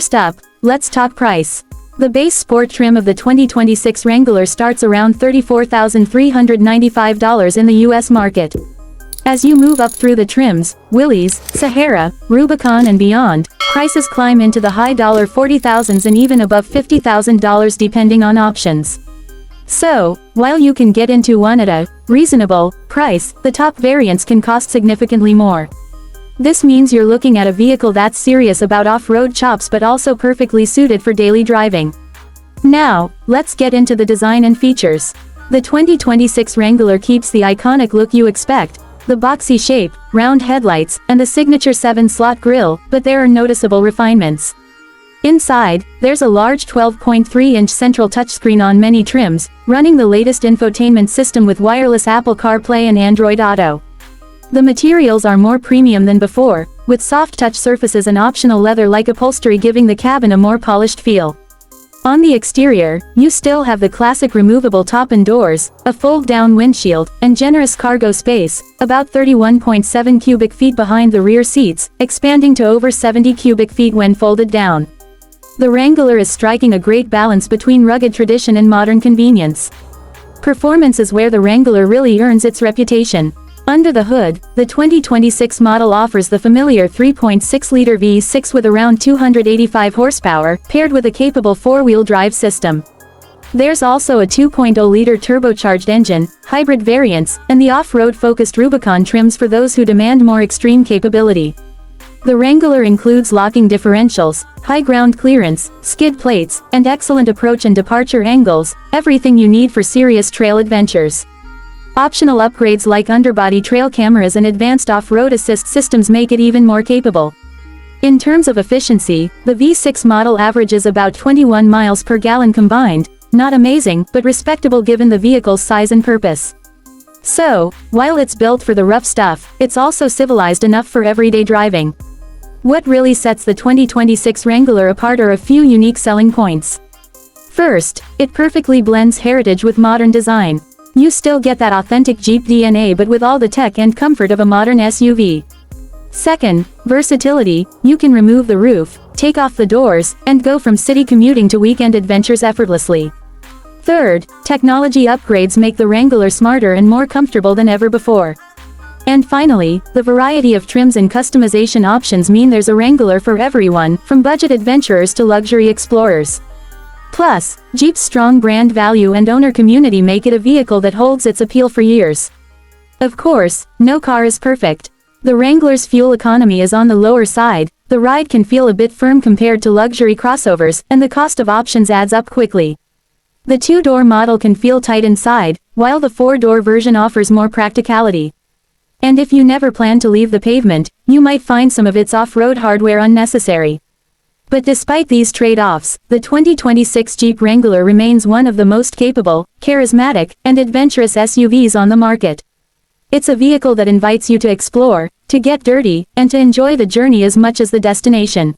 First up, let's talk price. The base sport trim of the 2026 Wrangler starts around $34,395 in the US market. As you move up through the trims, Willys, Sahara, Rubicon and beyond, prices climb into the high $40,000s and even above $50,000 depending on options. So, while you can get into one at a reasonable price, the top variants can cost significantly more. This means you're looking at a vehicle that's serious about off-road chops but also perfectly suited for daily driving. Now, let's get into the design and features. The 2026 Wrangler keeps the iconic look you expect, the boxy shape, round headlights, and the signature 7-slot grille, but there are noticeable refinements. Inside, there's a large 12.3-inch central touchscreen on many trims, running the latest infotainment system with wireless Apple CarPlay and Android Auto. The materials are more premium than before, with soft touch surfaces and optional leather-like upholstery giving the cabin a more polished feel. On the exterior, you still have the classic removable top and doors, a fold-down windshield, and generous cargo space, about 31.7 cubic feet behind the rear seats, expanding to over 70 cubic feet when folded down. The Wrangler is striking a great balance between rugged tradition and modern convenience. Performance is where the Wrangler really earns its reputation. Under the hood, the 2026 model offers the familiar 3.6-liter V6 with around 285 horsepower, paired with a capable four-wheel drive system. There's also a 2.0-liter turbocharged engine, hybrid variants, and the off-road focused Rubicon trims for those who demand more extreme capability. The Wrangler includes locking differentials, high ground clearance, skid plates, and excellent approach and departure angles, everything you need for serious trail adventures. Optional upgrades like underbody trail cameras and advanced off-road assist systems make it even more capable. In terms of efficiency, the V6 model averages about 21 miles per gallon combined, not amazing, but respectable given the vehicle's size and purpose. So, while it's built for the rough stuff, it's also civilized enough for everyday driving. What really sets the 2026 Wrangler apart are a few unique selling points. First, it perfectly blends heritage with modern design. You still get that authentic Jeep DNA but with all the tech and comfort of a modern SUV. Second, versatility, you can remove the roof, take off the doors, and go from city commuting to weekend adventures effortlessly. Third, technology upgrades make the Wrangler smarter and more comfortable than ever before. And finally, the variety of trims and customization options mean there's a Wrangler for everyone, from budget adventurers to luxury explorers. Plus, Jeep's strong brand value and owner community make it a vehicle that holds its appeal for years. Of course, no car is perfect. The Wrangler's fuel economy is on the lower side, the ride can feel a bit firm compared to luxury crossovers, and the cost of options adds up quickly. The two-door model can feel tight inside, while the four-door version offers more practicality. And if you never plan to leave the pavement, you might find some of its off-road hardware unnecessary. But despite these trade-offs, the 2026 Jeep Wrangler remains one of the most capable, charismatic, and adventurous SUVs on the market. It's a vehicle that invites you to explore, to get dirty, and to enjoy the journey as much as the destination.